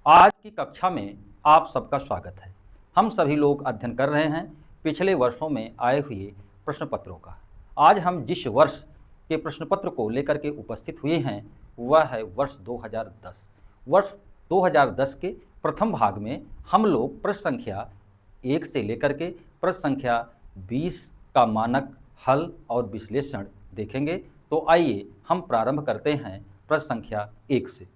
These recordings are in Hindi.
आज की कक्षा में आप सबका स्वागत है। हम सभी लोग अध्ययन कर रहे हैं पिछले वर्षों में आए हुए प्रश्न पत्रों का। आज हम जिस वर्ष के प्रश्न पत्र को लेकर के उपस्थित हुए हैं वह है वर्ष 2010। वर्ष 2010 के प्रथम भाग में हम लोग प्रश्न संख्या 1 से लेकर के प्रश्न संख्या 20 का मानक हल और विश्लेषण देखेंगे। तो आइए हम प्रारंभ करते हैं प्रश्न संख्या 1 से।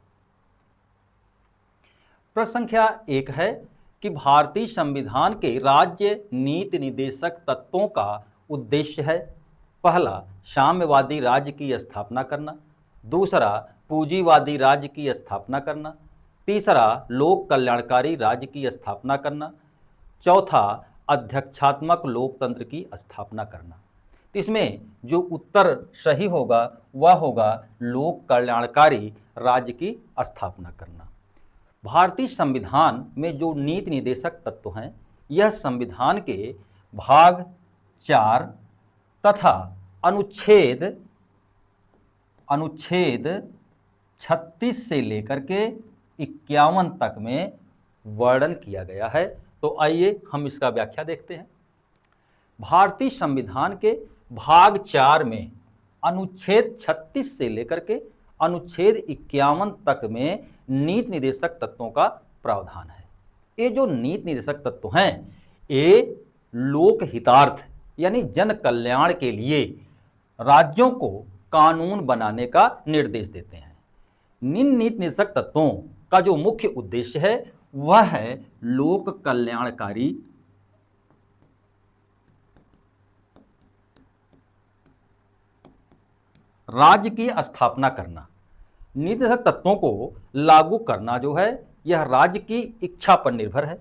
प्रश्न संख्या 1 है कि भारतीय संविधान के राज्य नीति निर्देशक तत्वों का उद्देश्य है। पहला, साम्यवादी राज्य की स्थापना करना। दूसरा, पूंजीवादी राज्य की स्थापना करना। तीसरा, लोक कल्याणकारी राज्य की स्थापना करना। चौथा, अध्यक्षात्मक लोकतंत्र की स्थापना करना। तो इसमें जो उत्तर सही होगा वह होगा लोक कल्याणकारी राज्य की स्थापना करना। भारतीय संविधान में जो नीति निर्देशक तत्व हैं यह संविधान के भाग 4 तथा अनुच्छेद 36 से लेकर के 51 तक में वर्णन किया गया है। तो आइए हम इसका व्याख्या देखते हैं। भारतीय संविधान के भाग 4 में अनुच्छेद 36 से लेकर के अनुच्छेद 51 तक में नीति निर्देशक तत्वों का प्रावधान है। ये जो नीति निर्देशक तत्व हैं ये लोक हितार्थ यानी जन कल्याण के लिए राज्यों को कानून बनाने का निर्देश देते हैं। इन नीति निर्देशक तत्वों का जो मुख्य उद्देश्य है वह है लोक कल्याणकारी राज्य की स्थापना करना। नीति निर्देशक तत्वों को लागू करना जो है यह राज्य की इच्छा पर निर्भर है।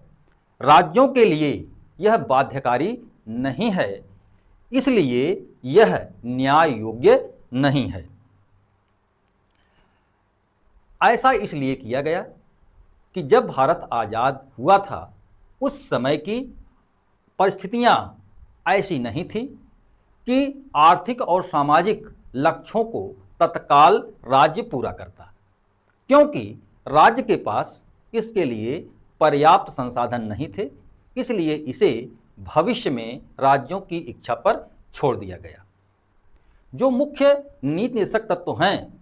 राज्यों के लिए यह बाध्यकारी नहीं है, इसलिए यह न्याय योग्य नहीं है। ऐसा इसलिए किया गया कि जब भारत आज़ाद हुआ था उस समय की परिस्थितियां ऐसी नहीं थी कि आर्थिक और सामाजिक लक्ष्यों को तत्काल राज्य पूरा करता, क्योंकि राज्य के पास इसके लिए पर्याप्त संसाधन नहीं थे। इसलिए इसे भविष्य में राज्यों की इच्छा पर छोड़ दिया गया। जो मुख्य नीति निर्देशक तत्व हैं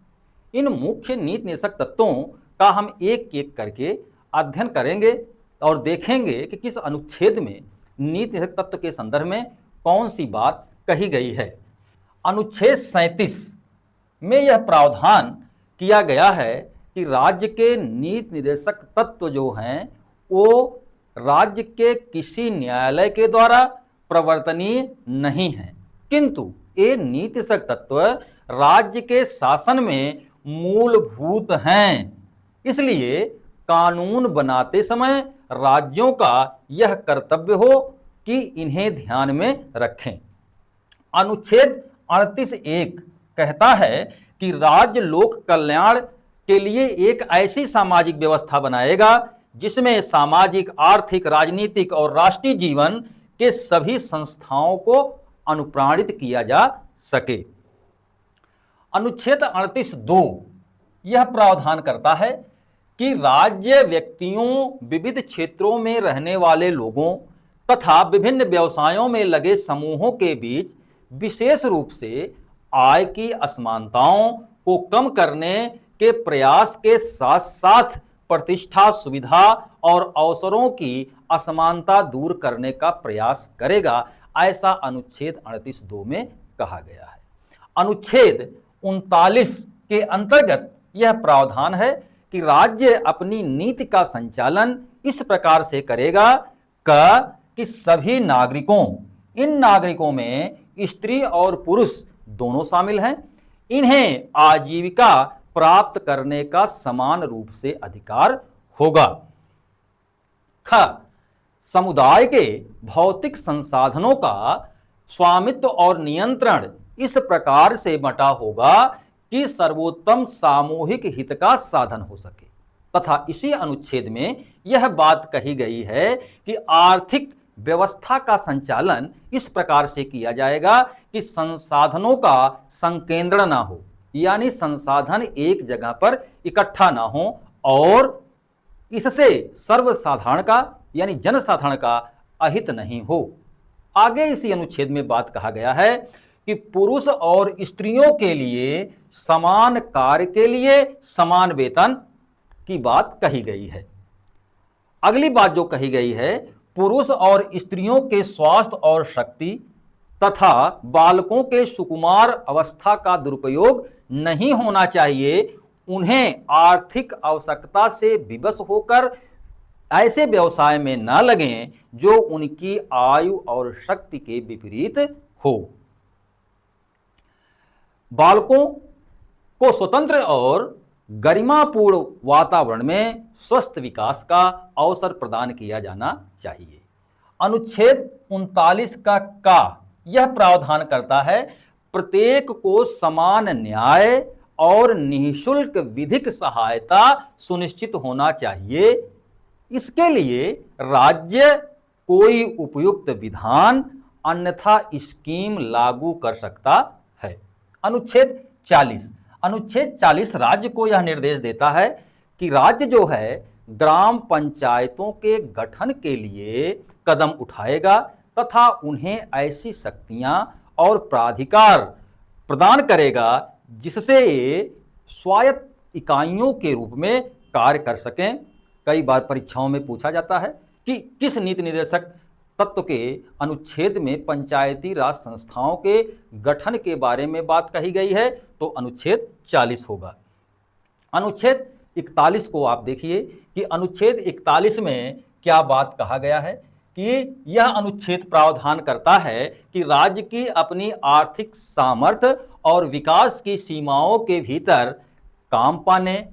इन मुख्य नीति निर्देशक तत्वों का हम एक एक करके अध्ययन करेंगे और देखेंगे कि किस अनुच्छेद में नीति निर्देशक तत्व के संदर्भ में कौन सी बात कही गई है। अनुच्छेद 37 में यह प्रावधान किया गया है कि राज्य के नीति निर्देशक तत्व जो हैं वो राज्य के किसी न्यायालय के द्वारा प्रवर्तनीय नहीं है, किंतु ये नीति निर्देशक तत्व राज्य के शासन में मूलभूत हैं। इसलिए कानून बनाते समय राज्यों का यह कर्तव्य हो कि इन्हें ध्यान में रखें। अनुच्छेद 38(1) कहता है कि राज्य लोक कल्याण के लिए एक ऐसी सामाजिक व्यवस्था बनाएगा जिसमें सामाजिक, आर्थिक, राजनीतिक और राष्ट्रीय जीवन के सभी संस्थाओं को अनुप्राणित किया जा सके। अनुच्छेद 38(2) यह प्रावधान करता है कि राज्य व्यक्तियों, विविध क्षेत्रों में रहने वाले लोगों तथा विभिन्न व्यवसायों में लगे समूहों के बीच विशेष रूप से आय की असमानताओं को कम करने के प्रयास के साथ साथ प्रतिष्ठा, सुविधा और अवसरों की असमानता दूर करने का प्रयास करेगा, ऐसा अनुच्छेद 38(2) में कहा गया है। अनुच्छेद 39 के अंतर्गत यह प्रावधान है कि राज्य अपनी नीति का संचालन इस प्रकार से करेगा कि सभी नागरिकों, इन नागरिकों में स्त्री और पुरुष दोनों शामिल हैं, इन्हें आजीविका प्राप्त करने का समान रूप से अधिकार होगा। समुदाय के भौतिक संसाधनों का स्वामित्व और नियंत्रण इस प्रकार से बंटा होगा कि सर्वोत्तम सामूहिक हित का साधन हो सके, तथा इसी अनुच्छेद में यह बात कही गई है कि आर्थिक व्यवस्था का संचालन इस प्रकार से किया जाएगा कि संसाधनों का संकेंद्रण ना हो, यानी संसाधन एक जगह पर इकट्ठा ना हो और इससे सर्वसाधारण का यानी जनसाधारण का अहित नहीं हो। आगे इसी अनुच्छेद में बात कहा गया है कि पुरुष और स्त्रियों के लिए समान कार्य के लिए समान वेतन की बात कही गई है। अगली बात जो कही गई है, पुरुष और स्त्रियों के स्वास्थ्य और शक्ति तथा बालकों के सुकुमार अवस्था का दुरुपयोग नहीं होना चाहिए। उन्हें आर्थिक आवश्यकता से विवश होकर ऐसे व्यवसाय में न लगें जो उनकी आयु और शक्ति के विपरीत हो। बालकों को स्वतंत्र और गरिमापूर्ण वातावरण में स्वस्थ विकास का अवसर प्रदान किया जाना चाहिए। अनुच्छेद 39 का यह प्रावधान करता है, प्रत्येक को समान न्याय और निःशुल्क विधिक सहायता सुनिश्चित होना चाहिए। इसके लिए राज्य कोई उपयुक्त विधान अन्यथा स्कीम लागू कर सकता है। अनुच्छेद 40 राज्य को यह निर्देश देता है कि राज्य जो है ग्राम पंचायतों के गठन के लिए कदम उठाएगा तथा उन्हें ऐसी शक्तियां और प्राधिकार प्रदान करेगा जिससे ये स्वायत्त इकाइयों के रूप में कार्य कर सकें। कई बार परीक्षाओं में पूछा जाता है कि किस नीति निर्देशक तत्व के अनुच्छेद में पंचायती राज संस्थाओं के गठन के बारे में बात कही गई है, तो अनुच्छेद 40 होगा। अनुच्छेद 41 को आप देखिए कि अनुच्छेद 41 में क्या बात कहा गया है कि यह अनुच्छेद प्रावधान करता है कि राज्य की अपनी आर्थिक सामर्थ्य और विकास की सीमाओं के भीतर काम पाने,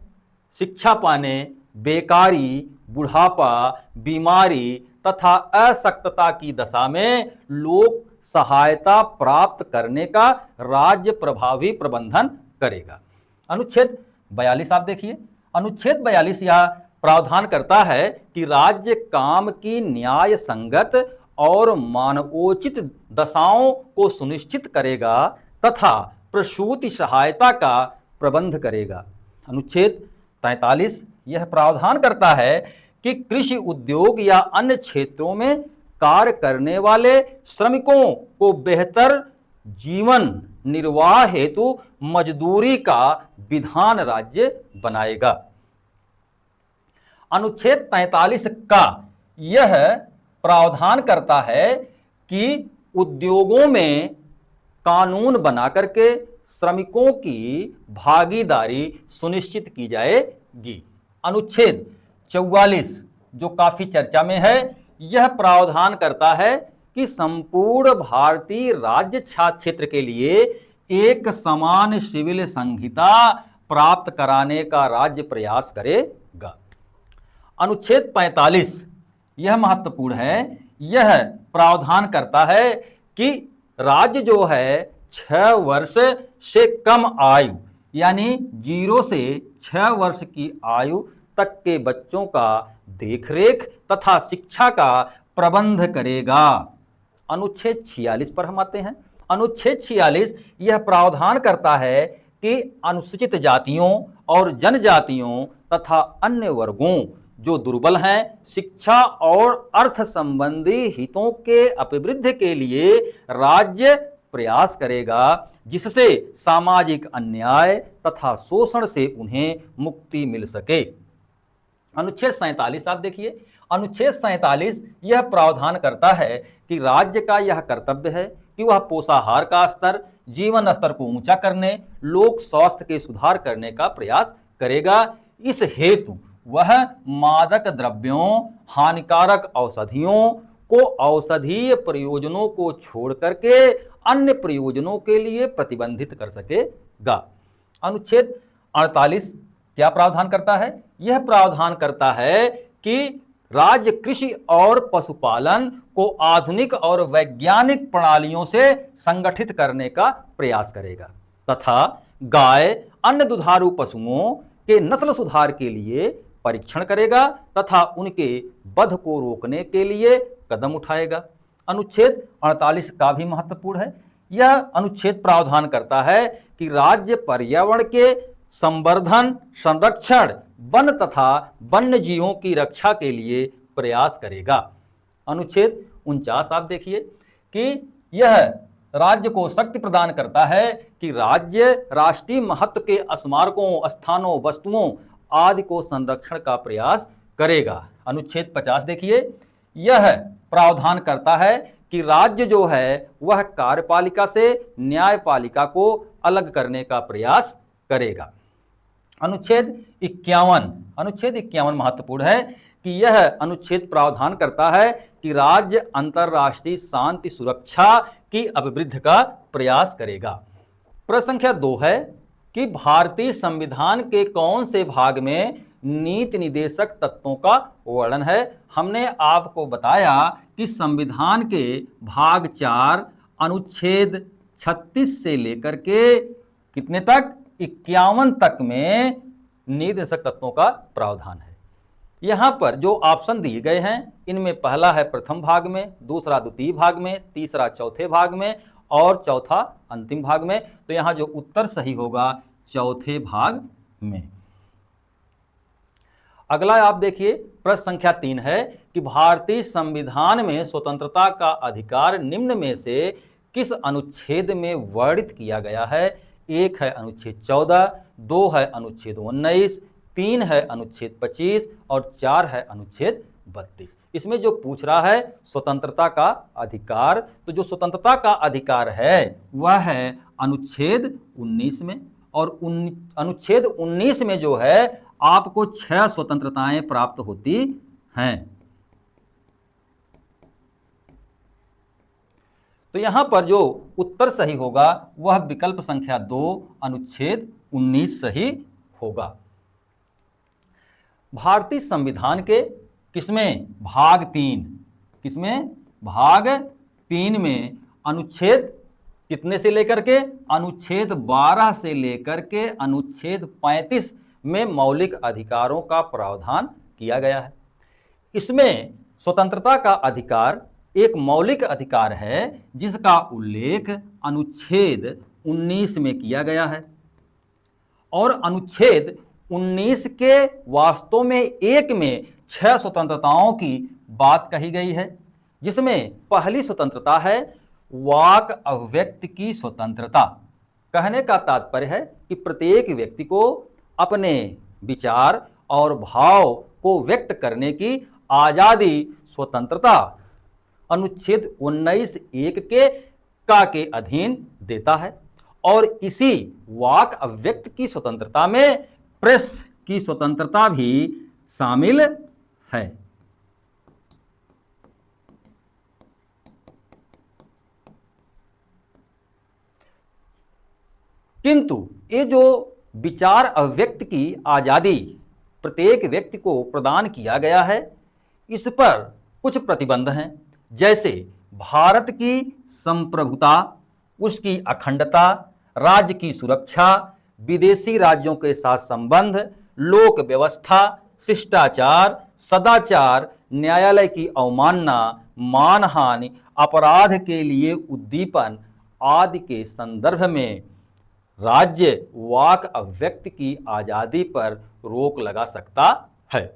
शिक्षा पाने, बेकारी, बुढ़ापा, बीमारी तथा अशक्तता की दशा में लोक सहायता प्राप्त करने का राज्य प्रभावी प्रबंधन करेगा। अनुच्छेद 42 आप देखिए, अनुच्छेद 42 यह प्रावधान करता है कि राज्य काम की न्याय संगत और मानवोचित दशाओं को सुनिश्चित करेगा तथा प्रसूति सहायता का प्रबंध करेगा। अनुच्छेद 43 यह प्रावधान करता है कि कृषि उद्योग या अन्य क्षेत्रों में कार्य करने वाले श्रमिकों को बेहतर जीवन निर्वाह हेतु मजदूरी का विधान राज्य बनाएगा। अनुच्छेद 43 का यह प्रावधान करता है कि उद्योगों में कानून बना करके श्रमिकों की भागीदारी सुनिश्चित की जाएगी। अनुच्छेद 44 जो काफी चर्चा में है, यह प्रावधान करता है कि संपूर्ण भारतीय राज्य छात्र क्षेत्र के लिए एक समान सिविल संहिता प्राप्त कराने का राज्य प्रयास करेगा। अनुच्छेद 45 यह महत्वपूर्ण है, यह प्रावधान करता है कि राज्य जो है 6 वर्ष से कम आयु यानी 0 से 6 वर्ष की आयु तक के बच्चों का देखरेख तथा शिक्षा का प्रबंध करेगा। अनुच्छेद 46 पर हम आते हैं। अनुच्छेद 46 यह प्रावधान करता है कि अनुसूचित जातियों और जनजातियों तथा अन्य वर्गों जो दुर्बल हैं, शिक्षा और अर्थ संबंधी हितों के अभिवृद्धि के लिए राज्य प्रयास करेगा जिससे सामाजिक अन्याय तथा शोषण से उन्हें मुक्ति मिल सके। अनुच्छेद 47 आप देखिए, अनुच्छेद 47 यह प्रावधान करता है कि राज्य का यह कर्तव्य है कि वह पोषाहार का स्तर, जीवन स्तर को ऊंचा करने, लोक स्वास्थ्य के सुधार करने का प्रयास करेगा। इस हेतु वह मादक द्रव्यों, हानिकारक औषधियों को औषधीय प्रयोजनों को छोड़ करके अन्य प्रयोजनों के लिए प्रतिबंधित कर सकेगा। अनुच्छेद 48 क्या प्रावधान करता है? यह प्रावधान करता है कि राज्य कृषि और पशुपालन को आधुनिक और वैज्ञानिक प्रणालियों से संगठित करने का प्रयास करेगा तथा गाय, अन्य दुधारू पशुओं के नस्ल सुधार के लिए परीक्षण करेगा तथा उनके वध को रोकने के लिए कदम उठाएगा। अनुच्छेद 48 का भी महत्वपूर्ण है। यह अनुच्छेद प्रावधान करता है कि राज्य पर्यावरण के संवर्धन, संरक्षण, वन तथा वन्य जीवों की रक्षा के लिए प्रयास करेगा। अनुच्छेद 49 आप देखिए कि यह राज्य को शक्ति प्रदान करता है कि राज्य राष्ट्रीय महत्व के स्मारकों, स्थानों, वस्तुओं आदि को संरक्षण का प्रयास करेगा। अनुच्छेद 50 देखिए, यह प्रावधान करता है कि राज्य जो है वह कार्यपालिका से न्यायपालिका को अलग करने का प्रयास करेगा। अनुच्छेद 51 महत्वपूर्ण है कि यह अनुच्छेद प्रावधान करता है कि राज्य अंतर्राष्ट्रीय शांति सुरक्षा की अभिवृद्धि का प्रयास करेगा। प्रश्न संख्या 2 है कि भारतीय संविधान के कौन से भाग में नीति निदेशक तत्वों का वर्णन है। हमने आपको बताया कि संविधान के भाग 4 अनुच्छेद 36 से लेकर के कितने तक, 51 तक में निर्देशक तत्वों का प्रावधान है। यहां पर जो ऑप्शन दिए गए हैं इनमें पहला है प्रथम भाग में, दूसरा द्वितीय भाग में, तीसरा चौथे भाग में और चौथा अंतिम भाग में। तो यहां जो उत्तर सही होगा चौथे भाग में। अगला आप देखिए, प्रश्न संख्या 3 है कि भारतीय संविधान में स्वतंत्रता का अधिकार निम्न में से किस अनुच्छेद में वर्णित किया गया है। 1 है अनुच्छेद 14, 2 है अनुच्छेद 19, 3 है अनुच्छेद 25 और 4 है अनुच्छेद 32। इसमें जो पूछ रहा है स्वतंत्रता का अधिकार, तो जो स्वतंत्रता का अधिकार है वह है अनुच्छेद 19 में। और अनुच्छेद 19 में जो है आपको 6 स्वतंत्रताएं प्राप्त होती हैं। तो यहां पर जो उत्तर सही होगा वह विकल्प संख्या 2 अनुच्छेद 19 सही होगा। भारतीय संविधान के किसमें, भाग 3, किसमें, भाग 3 में अनुच्छेद कितने से लेकर के, अनुच्छेद 12 से लेकर के अनुच्छेद 35 में मौलिक अधिकारों का प्रावधान किया गया है। इसमें स्वतंत्रता का अधिकार एक मौलिक अधिकार है जिसका उल्लेख अनुच्छेद 19 में किया गया है। और अनुच्छेद 19 के वास्तव में 1 में 6 स्वतंत्रताओं की बात कही गई है, जिसमें पहली स्वतंत्रता है वाक अभिव्यक्ति की स्वतंत्रता। कहने का तात्पर्य है कि प्रत्येक व्यक्ति को अपने विचार और भाव को व्यक्त करने की आजादी, स्वतंत्रता अनुच्छेद 19(1) के अधीन देता है। और इसी वाक अभिव्यक्ति की स्वतंत्रता में प्रेस की स्वतंत्रता भी शामिल है। किंतु ये जो विचार अभिव्यक्ति की आजादी प्रत्येक व्यक्ति को प्रदान किया गया है, इस पर कुछ प्रतिबंध हैं। जैसे भारत की संप्रभुता, उसकी अखंडता, राज्य की सुरक्षा, विदेशी राज्यों के साथ संबंध, लोक व्यवस्था, शिष्टाचार, सदाचार, न्यायालय की अवमानना, मानहानि, अपराध के लिए उद्दीपन आदि के संदर्भ में राज्य वाक अभिव्यक्ति की आजादी पर रोक लगा सकता है।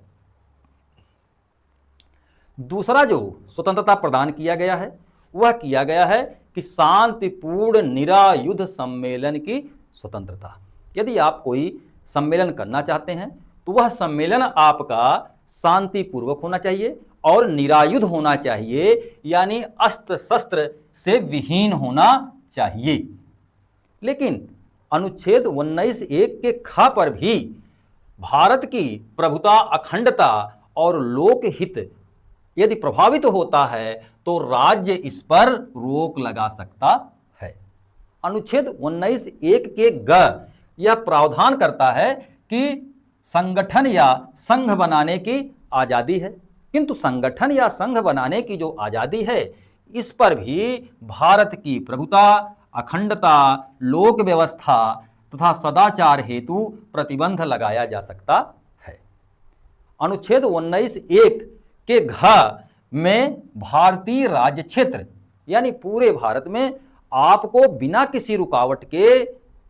दूसरा जो स्वतंत्रता प्रदान किया गया है वह किया गया है कि शांतिपूर्ण निरायुध सम्मेलन की स्वतंत्रता। यदि आप कोई सम्मेलन करना चाहते हैं तो वह सम्मेलन आपका शांतिपूर्वक होना चाहिए और निरायुध होना चाहिए, यानी अस्त्र शस्त्र से विहीन होना चाहिए। लेकिन अनुच्छेद 19(1) के ख पर भी भारत की प्रभुता, अखंडता और लोकहित यदि प्रभावित होता है तो राज्य इस पर रोक लगा सकता है। अनुच्छेद 19(1) के ग यह प्रावधान करता है कि संगठन या संघ बनाने की आजादी है, किंतु संगठन या संघ बनाने की जो आजादी है इस पर भी भारत की प्रभुता, अखंडता, लोक व्यवस्था तथा सदाचार हेतु प्रतिबंध लगाया जा सकता है। अनुच्छेद 19(1) के घ में भारतीय राज्य क्षेत्र यानी पूरे भारत में आपको बिना किसी रुकावट के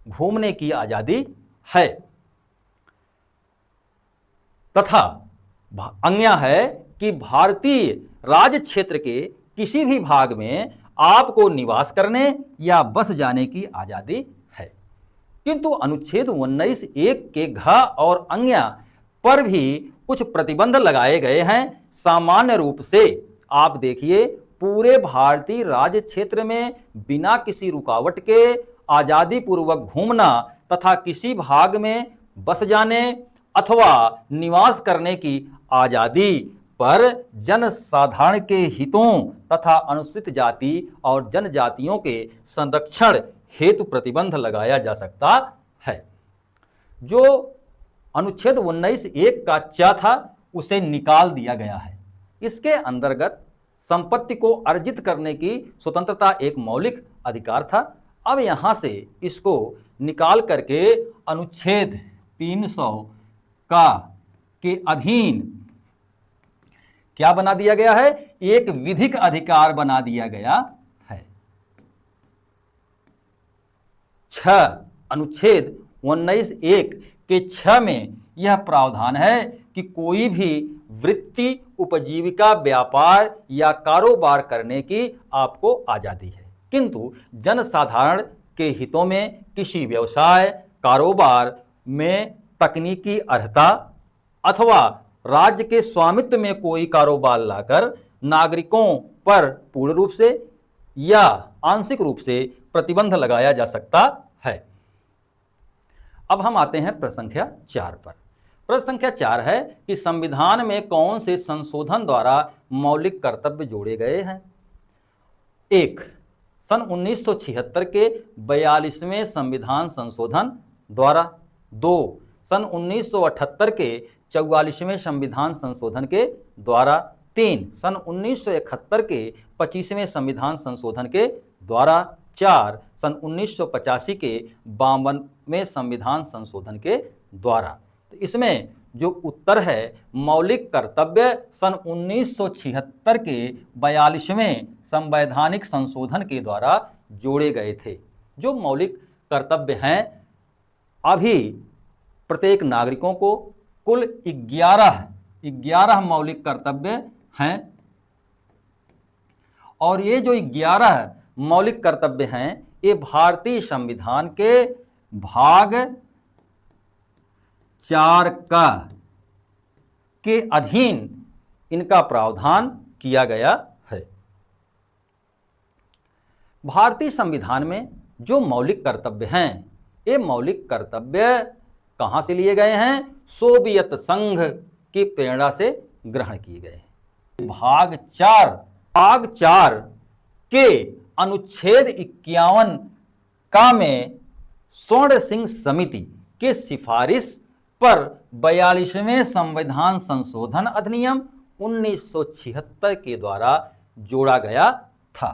घूमने की आजादी है। तथा आज्ञा है कि भारतीय राज्य क्षेत्र के किसी भी भाग में आपको निवास करने या बस जाने की आजादी है। किंतु अनुच्छेद 19(1) के घ और आज्ञा पर भी कुछ प्रतिबंध लगाए गए हैं। सामान्य रूप से आप देखिए, पूरे भारतीय राज्य क्षेत्र में बिना किसी रुकावट के आजादी पूर्वक घूमना तथा किसी भाग में बस जाने अथवा निवास करने की आजादी पर जनसाधारण के हितों तथा अनुसूचित जाति और जनजातियों के संरक्षण हेतु प्रतिबंध लगाया जा सकता है। जो अनुच्छेद 19(1) का च था उसे निकाल दिया गया है। इसके अंतर्गत संपत्ति को अर्जित करने की स्वतंत्रता एक मौलिक अधिकार था। अब यहां से इसको निकाल करके अनुच्छेद 300 का के अधीन क्या बना दिया गया है? एक विधिक अधिकार बना दिया गया है। 6 अनुच्छेद 19(1) के 6 में यह प्रावधान है कि कोई भी वृत्ति, उपजीविका, व्यापार या कारोबार करने की आपको आजादी है, किंतु जनसाधारण के हितों में किसी व्यवसाय, कारोबार में तकनीकी अर्हता अथवा राज्य के स्वामित्व में कोई कारोबार लाकर नागरिकों पर पूर्ण रूप से या आंशिक रूप से प्रतिबंध लगाया जा सकता है। अब हम आते हैं प्रश्न संख्या 4 पर। प्रश्न संख्या 4 है कि संविधान में कौन से संशोधन द्वारा मौलिक कर्तव्य जोड़े गए हैं? 1. सन 1976 के 42वें संविधान संशोधन द्वारा। 2. सन 1978 के 44वें संविधान संशोधन के द्वारा। 3. सन 1971 के 25वें संविधान संशोधन के द्वारा। 4. सन 1985 के 52वें संविधान संशोधन के द्वारा। तो इसमें जो उत्तर है, मौलिक कर्तव्य सन 1976 के 42वें संवैधानिक संशोधन के द्वारा जोड़े गए थे। जो मौलिक कर्तव्य हैं, अभी प्रत्येक नागरिकों को कुल 11 मौलिक कर्तव्य हैं, और ये जो 11 मौलिक कर्तव्य हैं, ये भारतीय संविधान के भाग 4 के अधीन इनका प्रावधान किया गया है। भारतीय संविधान में जो मौलिक कर्तव्य हैं, ये मौलिक कर्तव्य कहां से लिए गए हैं? सोवियत संघ की प्रेरणा से ग्रहण किए गए हैं। भाग 4 के अनुच्छेद 51 का में स्वर्ण सिंह समिति के सिफारिश पर 42वें संविधान संशोधन अधिनियम 1976 के द्वारा जोड़ा गया था।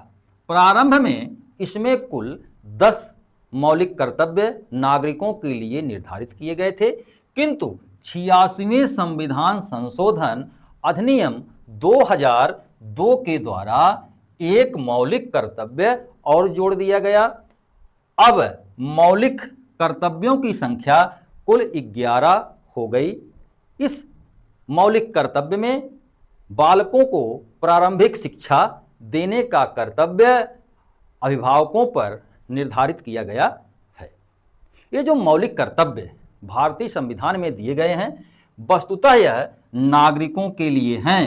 प्रारंभ में इसमें कुल 10 मौलिक कर्तव्य नागरिकों के लिए निर्धारित किए गए थे, किंतु 86वें संविधान संशोधन अधिनियम 2002 के द्वारा एक मौलिक कर्तव्य और जोड़ दिया गया। अब मौलिक कर्तव्यों की संख्या कुल 11 हो गई। इस मौलिक कर्तव्य में बालकों को प्रारंभिक शिक्षा देने का कर्तव्य अभिभावकों पर निर्धारित किया गया है। ये जो मौलिक कर्तव्य भारतीय संविधान में दिए गए हैं, वस्तुतः यह नागरिकों के लिए हैं।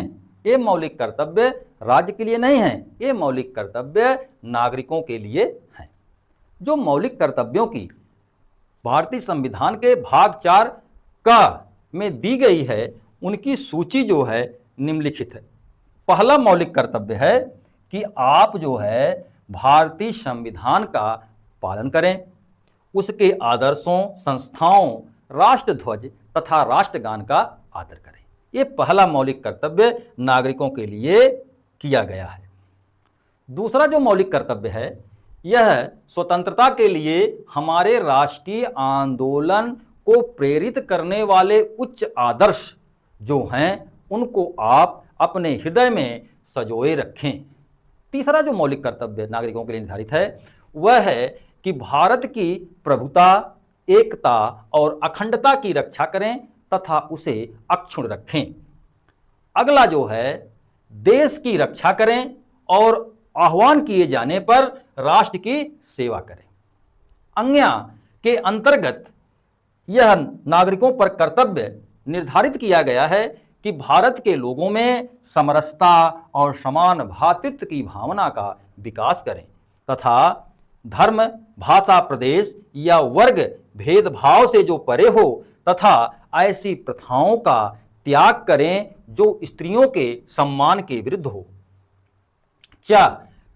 ये मौलिक कर्तव्य राज्य के लिए नहीं हैं, ये मौलिक कर्तव्य नागरिकों के लिए हैं। जो मौलिक कर्तव्यों की भारतीय संविधान के भाग 4 का में दी गई है, उनकी सूची जो है निम्नलिखित है। पहला मौलिक कर्तव्य है कि आप जो है भारतीय संविधान का पालन करें, उसके आदर्शों, संस्थाओं, राष्ट्रध्वज तथा राष्ट्रगान का आदर करें। ये पहला मौलिक कर्तव्य नागरिकों के लिए किया गया है। दूसरा जो मौलिक कर्तव्य है, यह स्वतंत्रता के लिए हमारे राष्ट्रीय आंदोलन को प्रेरित करने वाले उच्च आदर्श जो हैं, उनको आप अपने हृदय में संजोए रखें। तीसरा जो मौलिक कर्तव्य नागरिकों के लिए निर्धारित है, वह है कि भारत की प्रभुता, एकता और अखंडता की रक्षा करें तथा उसे अक्षुण्ण रखें। अगला जो है, देश की रक्षा करें और आह्वान किए जाने पर राष्ट्र की सेवा करें। आज्ञा के अंतर्गत यह नागरिकों पर कर्तव्य निर्धारित किया गया है कि भारत के लोगों में समरसता और समान भ्रातृत्व की भावना का विकास करें तथा धर्म, भाषा, प्रदेश या वर्ग भेदभाव से जो परे हो तथा ऐसी प्रथाओं का त्याग करें जो स्त्रियों के सम्मान के विरुद्ध हो। 4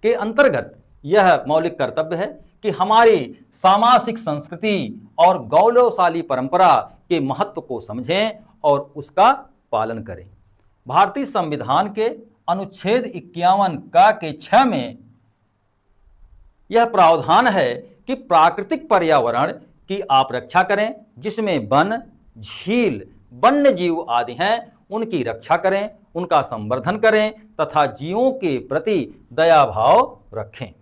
के अंतर्गत यह मौलिक कर्तव्य है कि हमारी सामाजिक संस्कृति और गौरवशाली परंपरा के महत्व को समझें और उसका पालन करें। भारतीय संविधान के अनुच्छेद 51 का के 6 में यह प्रावधान है कि प्राकृतिक पर्यावरण की आप रक्षा करें, जिसमें वन, झील, वन्य जीव आदि हैं, उनकी रक्षा करें, उनका संवर्धन करें तथा जीवों के प्रति दया भाव रखें।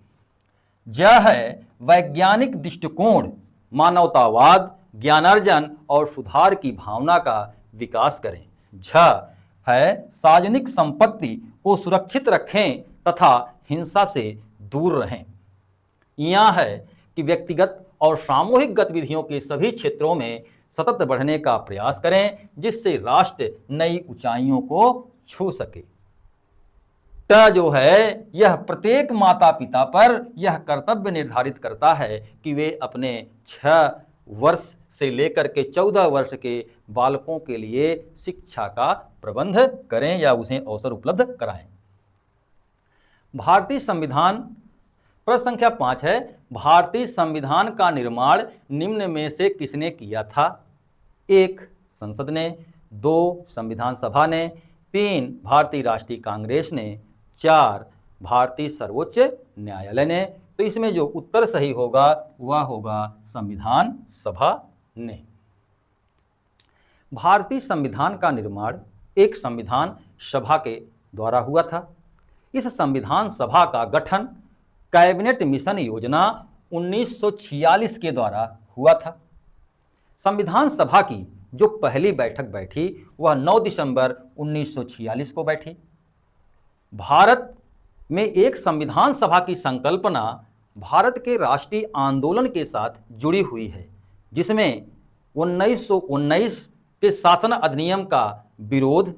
यह है वैज्ञानिक दृष्टिकोण, मानवतावाद, ज्ञानार्जन और सुधार की भावना का विकास करें। झ है सार्वजनिक संपत्ति को सुरक्षित रखें तथा हिंसा से दूर रहें। यह है कि व्यक्तिगत और सामूहिक गतिविधियों के सभी क्षेत्रों में सतत बढ़ने का प्रयास करें, जिससे राष्ट्र नई ऊंचाइयों को छू सके। ट जो है, यह प्रत्येक माता पिता पर यह कर्तव्य निर्धारित करता है कि वे अपने 6 वर्ष से लेकर के 14 वर्ष के बालकों के लिए शिक्षा का प्रबंध करें या उसे अवसर उपलब्ध कराएं। भारतीय संविधान, प्रश्न संख्या 5 है, भारतीय संविधान का निर्माण निम्न में से किसने किया था? 1 संसद ने, 2 संविधान सभा ने, 3 भारतीय राष्ट्रीय कांग्रेस ने, 4 भारतीय सर्वोच्च न्यायालय ने। तो इसमें जो उत्तर सही होगा वह होगा संविधान सभा ने। भारतीय संविधान का निर्माण एक संविधान सभा के द्वारा हुआ था। इस संविधान सभा का गठन कैबिनेट मिशन योजना 1946 के द्वारा हुआ था। संविधान सभा की जो पहली बैठक बैठी वह 9 दिसंबर 1946 को बैठी। भारत में एक संविधान सभा की संकल्पना भारत के राष्ट्रीय आंदोलन के साथ जुड़ी हुई है, जिसमें 1919 के शासन अधिनियम का विरोध,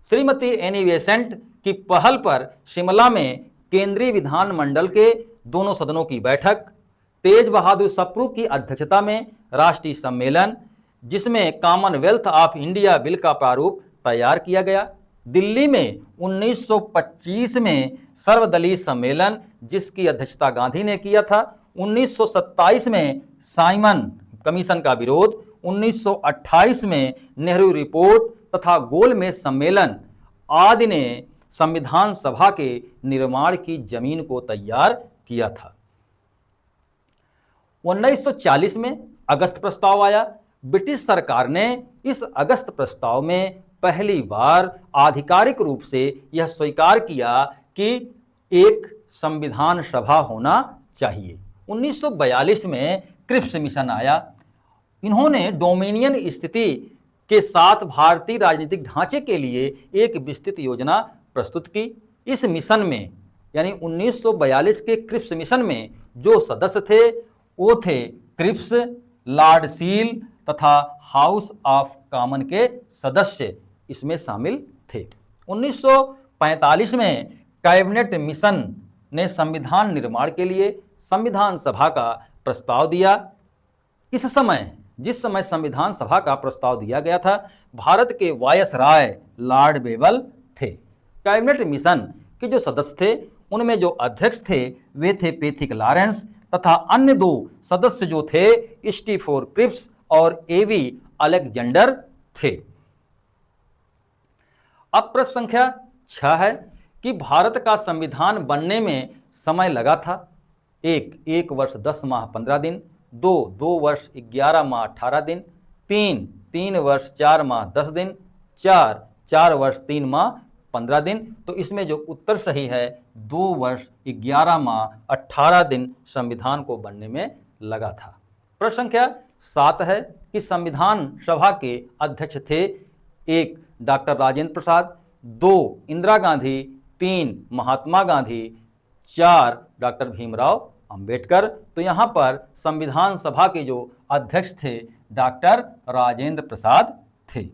श्रीमती एनी बेसेंट की पहल पर शिमला में केंद्रीय विधानमंडल के दोनों सदनों की बैठक, तेज बहादुर सप्रू की अध्यक्षता में राष्ट्रीय सम्मेलन, जिसमें कॉमनवेल्थ ऑफ इंडिया बिल का प्रारूप तैयार किया गया, दिल्ली में 1925 में सर्वदलीय सम्मेलन जिसकी अध्यक्षता गांधी ने किया था, 1927 में साइमन कमीशन का विरोध, 1928 में नेहरू रिपोर्ट तथा गोलमेज सम्मेलन आदि ने संविधान सभा के निर्माण की जमीन को तैयार किया था। 1940 में अगस्त प्रस्ताव आया। ब्रिटिश सरकार ने इस अगस्त प्रस्ताव में पहली बार आधिकारिक रूप से यह स्वीकार किया कि एक संविधान सभा होना चाहिए। 1942 में क्रिप्स मिशन आया। इन्होंने डोमिनियन स्थिति के साथ भारतीय राजनीतिक ढांचे के लिए एक विस्तृत योजना प्रस्तुत की। इस मिशन में यानी 1942 के क्रिप्स मिशन में जो सदस्य थे वो थे क्रिप्स, लॉर्ड सील तथा हाउस ऑफ कॉमन के सदस्य इसमें शामिल थे। 1945 में कैबिनेट मिशन ने संविधान निर्माण के लिए संविधान सभा का प्रस्ताव दिया। इस समय जिस समय संविधान सभा का प्रस्ताव दिया गया था, भारत के वायसराय लॉर्ड बेवल थे। कैबिनेट मिशन के जो सदस्य थे उनमें जो अध्यक्ष थे वे थे पैथिक लॉरेंस तथा अन्य 2 सदस्य जो थे स्टीफोर्ड क्रिप्स और एवी अलेक्जेंडर थे। अब प्रश्न संख्या 6 है कि भारत का संविधान बनने में समय लगा था। 1 वर्ष 10 माह 15 दिन, 2 वर्ष 11 माह 18 दिन, 3 वर्ष 4 माह 10 दिन, 4 वर्ष 3 माह 15 दिन। तो इसमें जो उत्तर सही है 2 वर्ष 11 माह 18 दिन संविधान को बनने में लगा था। प्रश्न संख्या 7 है कि संविधान सभा के अध्यक्ष थे 1 डॉक्टर राजेंद्र प्रसाद, 2 इंदिरा गांधी, 3 महात्मा गांधी, 4 डॉक्टर भीमराव अंबेडकर। तो यहाँ पर संविधान सभा के जो अध्यक्ष थे डॉक्टर राजेंद्र प्रसाद थे।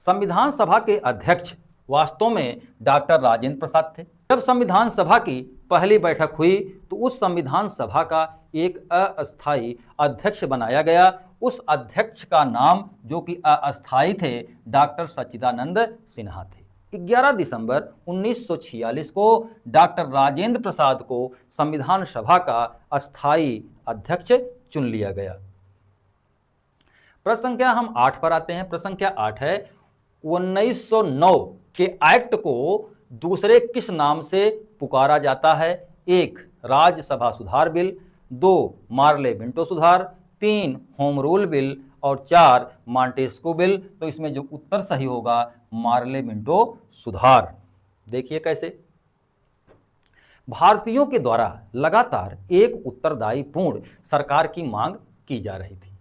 संविधान सभा के अध्यक्ष वास्तव में डॉक्टर राजेंद्र प्रसाद थे। जब संविधान सभा की पहली बैठक हुई तो उस संविधान सभा का एक अस्थायी अध्यक्ष बनाया गया। उस अध्यक्ष का नाम, जो कि अस्थायी थे, डॉक्टर सच्चिदानंद सिन्हा थे। 11 दिसंबर 1946 को डॉक्टर राजेंद्र प्रसाद को संविधान सभा का अस्थायी अध्यक्ष चुन लिया गया। प्रश्न संख्या हम 8 पर आते हैं। प्रश्न संख्या 8 है 1909 के एक्ट को दूसरे किस नाम से पुकारा जाता है? 1 राज्यसभा सुधार बिल, 2 मार्ले मिंटो सुधार, 3 होम रूल बिल और 4 मॉन्टेस्क्यू बिल। तो इसमें जो उत्तर सही होगा मार्ले मिंटो सुधार। देखिए कैसे भारतीयों के द्वारा लगातार एक उत्तरदायी पूर्ण सरकार की मांग की जा रही थी।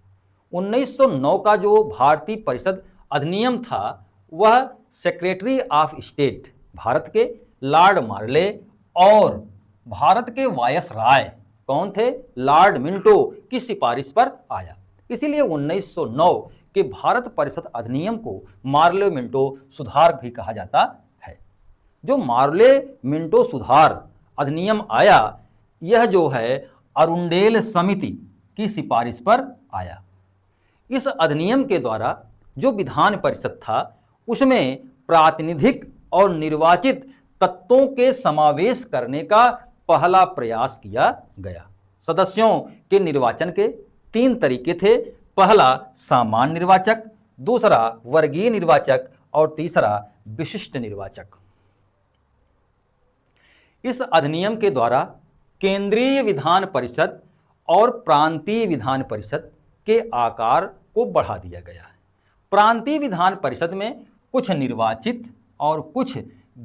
1909 का जो भारतीय परिषद अधिनियम था वह सेक्रेटरी ऑफ स्टेट भारत के लॉर्ड मार्ले और भारत के वायसराय कौन थे? लॉर्ड मिंटो की सिफारिश पर आया। इसीलिए 1909 के भारत परिषद अधिनियम को मार्ले मिंटो सुधार भी कहा जाता है। जो मार्ले मिंटो सुधार अधिनियम आया, यह जो है अरुंडेल समिति की सिफारिश पर आया। इस अधिनियम के द्वारा जो विधान परिषद था उसमें प्रातिनिधिक और निर्वाचित तत्वों के समावेश करने का पहला प्रयास किया गया। सदस्यों के निर्वाचन के 3 तरीके थे। पहला सामान्य निर्वाचक, दूसरा वर्गीय निर्वाचक और तीसरा विशिष्ट निर्वाचक। इस अधिनियम के द्वारा केंद्रीय विधान परिषद और प्रांतीय विधान परिषद के आकार को बढ़ा दिया गया है। प्रांतीय विधान परिषद में कुछ निर्वाचित और कुछ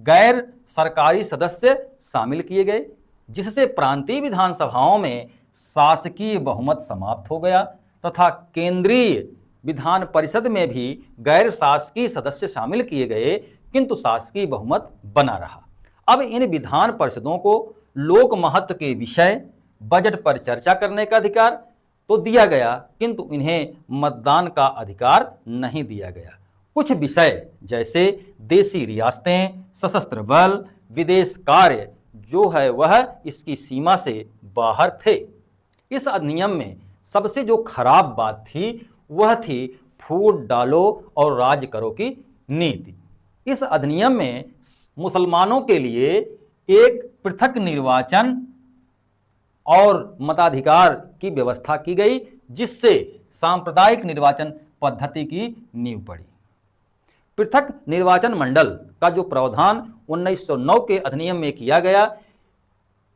गैर सरकारी सदस्य शामिल किए गए, जिससे प्रांतीय विधानसभाओं में शासकीय बहुमत समाप्त हो गया तथा केंद्रीय विधान परिषद में भी गैर शासकीय सदस्य शामिल किए गए, किंतु शासकीय बहुमत बना रहा। अब इन विधान परिषदों को लोक महत्व के विषय, बजट पर चर्चा करने का अधिकार तो दिया गया, किंतु इन्हें मतदान का अधिकार नहीं दिया गया। कुछ विषय जैसे देशी रियासतें, सशस्त्र बल, विदेश कार्य जो है वह इसकी सीमा से बाहर थे। इस अधिनियम में सबसे जो खराब बात थी वह थी फूट डालो और राज करो की नीति। इस अधिनियम में मुसलमानों के लिए एक पृथक निर्वाचन और मताधिकार की व्यवस्था की गई, जिससे सांप्रदायिक निर्वाचन पद्धति की नींव पड़ी। पृथक निर्वाचन मंडल का जो प्रावधान 1909 के अधिनियम में किया गया,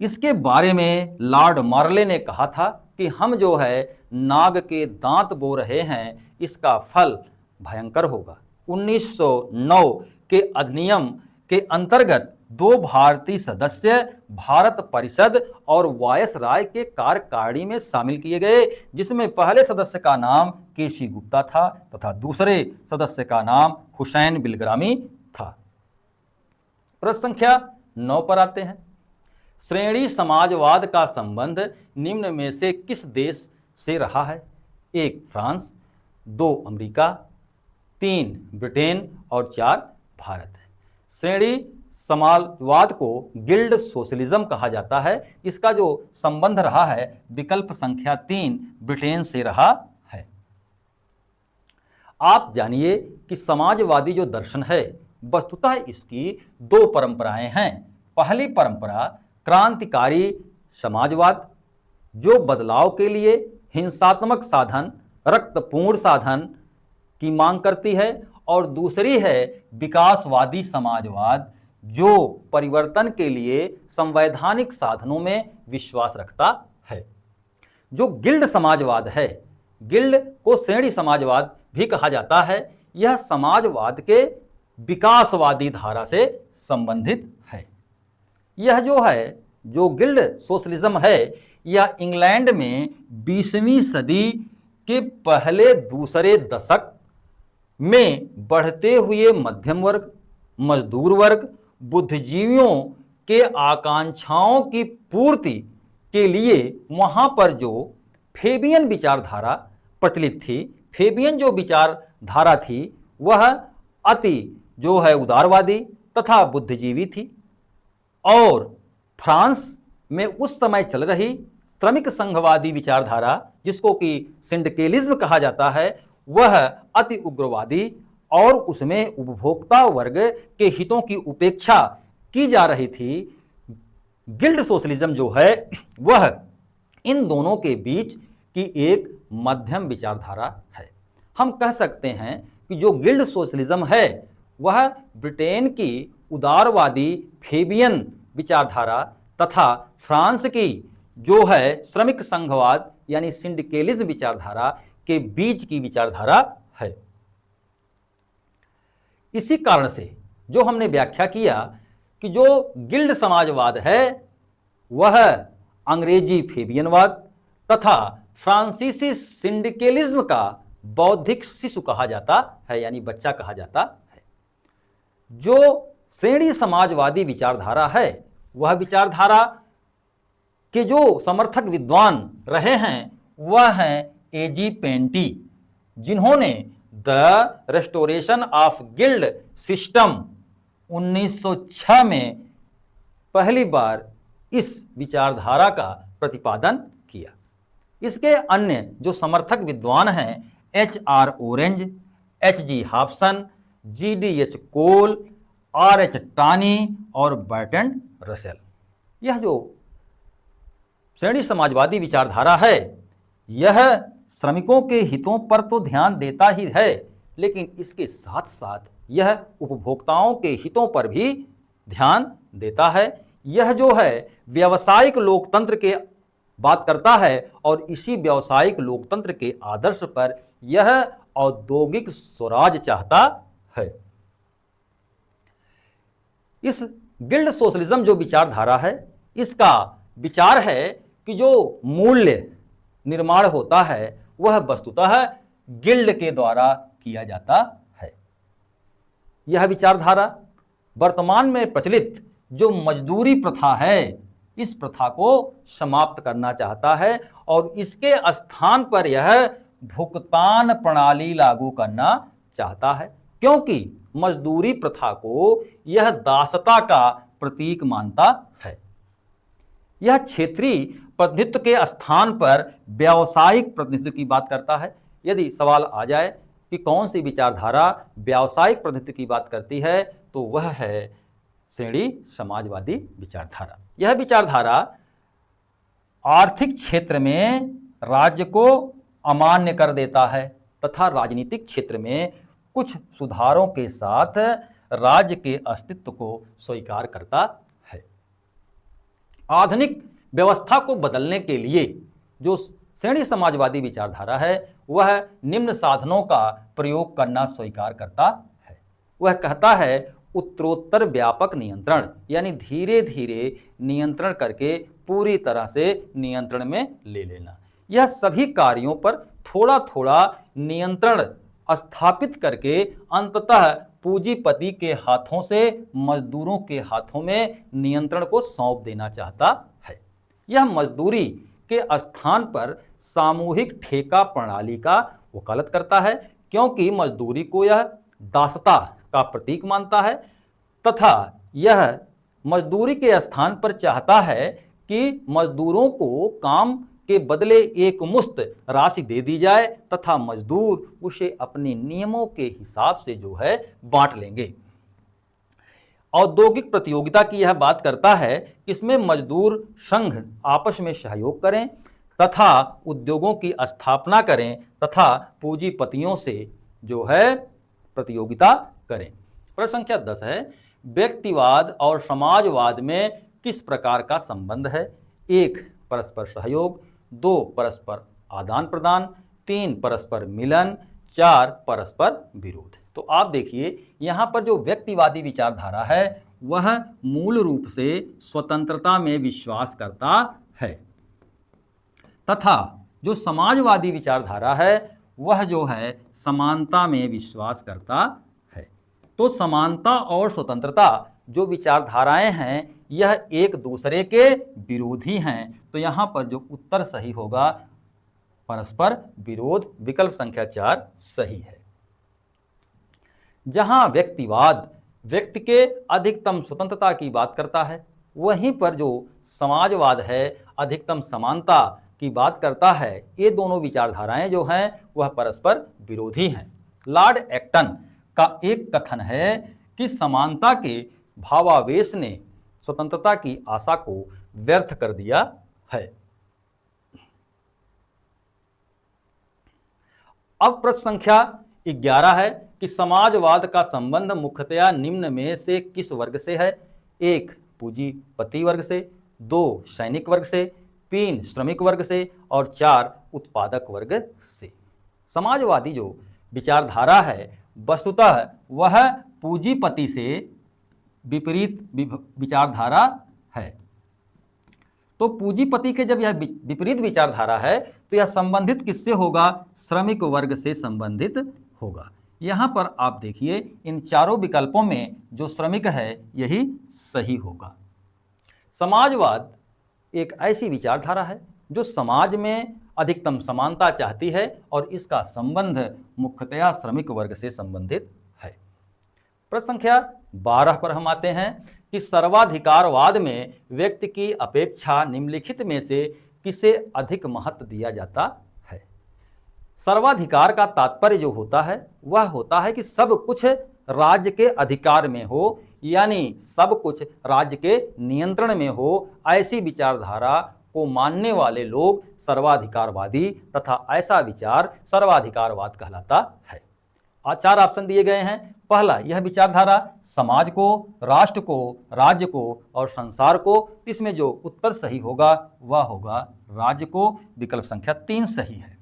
इसके बारे में लॉर्ड मार्ले ने कहा था कि हम जो है नाग के दांत बो रहे हैं, इसका फल भयंकर होगा। 1909 के अधिनियम के अंतर्गत 2 भारतीय सदस्य भारत परिषद और वायसराय के कार्यकारिणी में शामिल किए गए, जिसमें पहले सदस्य का नाम केसी गुप्ता था तथा दूसरे सदस्य का नाम हुसैन बिलग्रामी था। प्रश्न संख्या 9 पर आते हैं। श्रेणी समाजवाद का संबंध निम्न में से किस देश से रहा है? 1 फ्रांस, 2 अमेरिका, 3 ब्रिटेन और 4 भारत। श्रेणी समाजवाद को गिल्ड सोशलिज्म कहा जाता है। इसका जो संबंध रहा है विकल्प संख्या 3 ब्रिटेन से रहा है। आप जानिए कि समाजवादी जो दर्शन है वस्तुतः इसकी 2 परंपराएं हैं। पहली परंपरा क्रांतिकारी समाजवाद, जो बदलाव के लिए हिंसात्मक साधन, रक्तपूर्ण साधन की मांग करती है, और दूसरी है विकासवादी समाजवाद, जो परिवर्तन के लिए संवैधानिक साधनों में विश्वास रखता है। जो गिल्ड समाजवाद है, गिल्ड को श्रेणी समाजवाद भी कहा जाता है, यह समाजवाद के विकासवादी धारा से संबंधित है। यह जो है जो गिल्ड सोशलिज्म है, यह इंग्लैंड में 20वीं सदी के पहले दूसरे दशक में बढ़ते हुए मध्यम वर्ग, मजदूर वर्ग, बुद्धिजीवियों के आकांक्षाओं की पूर्ति के लिए वहां पर जो फेबियन विचारधारा प्रचलित थी, फेबियन जो विचारधारा थी वह अति जो है उदारवादी तथा बुद्धिजीवी थी। और फ्रांस में उस समय चल रही श्रमिक संघवादी विचारधारा, जिसको कि सिंडिकेलिज्म कहा जाता है, वह अति उग्रवादी और उसमें उपभोक्ता वर्ग के हितों की उपेक्षा की जा रही थी। गिल्ड सोशलिज्म जो है वह इन दोनों के बीच की एक मध्यम विचारधारा है। हम कह सकते हैं कि जो गिल्ड सोशलिज्म है वह ब्रिटेन की उदारवादी फेबियन विचारधारा तथा फ्रांस की जो है श्रमिक संघवाद यानी सिंडिकेलिज्म विचारधारा के बीच की विचारधारा है। इसी कारण से जो हमने व्याख्या किया कि जो गिल्ड समाजवाद है वह अंग्रेजी फेबियनवाद तथा फ्रांसीसी सिंडिकेलिज्म का बौद्धिक शिशु कहा जाता है, यानी बच्चा कहा जाता है। जो श्रेणी समाजवादी विचारधारा है वह विचारधारा के जो समर्थक विद्वान रहे हैं वह हैं एजी पेंटी, जिन्होंने the restoration of guild system 1906 में पहली बार इस विचारधारा का प्रतिपादन किया। इसके अन्य जो समर्थक विद्वान हैं HR orange, HG Hobson, GDH कोल, RH टानी और बर्ट्रैंड रसेल। यह जो श्रेणी समाजवादी विचारधारा है यह श्रमिकों के हितों पर तो ध्यान देता ही है, लेकिन इसके साथ साथ यह उपभोक्ताओं के हितों पर भी ध्यान देता है। यह जो है व्यावसायिक लोकतंत्र के बात करता है और इसी व्यावसायिक लोकतंत्र के आदर्श पर यह औद्योगिक स्वराज चाहता है। इस गिल्ड सोशलिज्म जो विचारधारा है इसका विचार है कि जो मूल्य निर्माण होता है वह वस्तुतः गिल्ड के द्वारा किया जाता है। यह विचारधारा वर्तमान में प्रचलित जो मजदूरी प्रथा है इस प्रथा को समाप्त करना चाहता है और इसके स्थान पर यह भुगतान प्रणाली लागू करना चाहता है, क्योंकि मजदूरी प्रथा को यह दासता का प्रतीक मानता है। यह क्षेत्रीय प्रतिनिधित्व के स्थान पर व्यावसायिक प्रतिनिधित्व की बात करता है। यदि सवाल आ जाए कि कौन सी विचारधारा व्यावसायिक प्रतिनिधित्व की बात करती है तो वह है श्रेणी समाजवादी विचारधारा। यह विचारधारा आर्थिक क्षेत्र में राज्य को अमान्य कर देता है तथा राजनीतिक क्षेत्र में कुछ सुधारों के साथ राज्य के अस्तित्व को स्वीकार करता है। आधुनिक व्यवस्था को बदलने के लिए जो श्रेणी समाजवादी विचारधारा है वह निम्न साधनों का प्रयोग करना स्वीकार करता है। वह कहता है उत्तरोत्तर व्यापक नियंत्रण, यानी धीरे धीरे नियंत्रण करके पूरी तरह से नियंत्रण में ले लेना। यह सभी कार्यों पर थोड़ा थोड़ा नियंत्रण स्थापित करके अंततः पूंजीपति के हाथों से मजदूरों के हाथों में नियंत्रण को सौंप देना चाहता है। यह मजदूरी के स्थान पर सामूहिक ठेका प्रणाली का वकालत करता है, क्योंकि मजदूरी को यह दासता का प्रतीक मानता है तथा यह मजदूरी के स्थान पर चाहता है कि मजदूरों को काम के बदले एक मुश्त राशि दे दी जाए तथा मजदूर उसे अपने नियमों के हिसाब से जो है बांट लेंगे। औद्योगिक प्रतियोगिता की यह बात करता है कि इसमें मजदूर संघ आपस में सहयोग करें तथा उद्योगों की स्थापना करें तथा पूंजीपतियों से जो है प्रतियोगिता करें। प्रश्न संख्या 10 है, व्यक्तिवाद और समाजवाद में किस प्रकार का संबंध है? 1 परस्पर सहयोग, 2 परस्पर आदान प्रदान, 3 परस्पर मिलन, 4 परस्पर विरोध। तो आप देखिए यहाँ पर जो व्यक्तिवादी विचारधारा है वह मूल रूप से स्वतंत्रता में विश्वास करता है। तथा जो समाजवादी विचारधारा है वह जो है समानता में विश्वास करता है। तो समानता और स्वतंत्रता जो विचारधाराएं हैं यह एक दूसरे के विरोधी हैं। तो यहाँ पर जो उत्तर सही होगा परस्पर विरोध, विकल्प संख्या 4 सही है। जहां व्यक्तिवाद व्यक्ति के अधिकतम स्वतंत्रता की बात करता है, वहीं पर जो समाजवाद है अधिकतम समानता की बात करता है। ये दोनों विचारधाराएं जो हैं वह परस्पर विरोधी हैं। लॉर्ड एक्टन का एक कथन है कि समानता के भावावेश ने स्वतंत्रता की आशा को व्यर्थ कर दिया है। अब प्रश्न संख्या 11 है कि समाजवाद का संबंध मुख्यतया निम्न में से किस वर्ग से है? 1 पूंजीपति वर्ग से, 2 सैनिक वर्ग से, 3 श्रमिक वर्ग से और 4 उत्पादक वर्ग से। समाजवादी जो विचारधारा है वस्तुतः वह पूंजीपति से विपरीत विचारधारा है। तो पूंजीपति के जब यह विपरीत विचारधारा है तो यह संबंधित किससे होगा? श्रमिक वर्ग से संबंधित होगा। यहाँ पर आप देखिए इन चारों विकल्पों में जो श्रमिक है यही सही होगा। समाजवाद एक ऐसी विचारधारा है जो समाज में अधिकतम समानता चाहती है और इसका संबंध मुख्यतया श्रमिक वर्ग से संबंधित है। प्रश्न संख्या 12 पर हम आते हैं कि सर्वाधिकारवाद में व्यक्ति की अपेक्षा निम्नलिखित में से किसे अधिक महत्व दिया जाता है? सर्वाधिकार का तात्पर्य जो होता है वह होता है कि सब कुछ राज्य के अधिकार में हो, यानी सब कुछ राज्य के नियंत्रण में हो। ऐसी विचारधारा को मानने वाले लोग सर्वाधिकारवादी तथा ऐसा विचार सर्वाधिकारवाद कहलाता है। 4 ऑप्शन दिए गए हैं। पहला, यह विचारधारा समाज को, राष्ट्र को, राज्य को और संसार को। इसमें जो उत्तर सही होगा वह होगा राज्य को। विकल्प संख्या 3 सही है।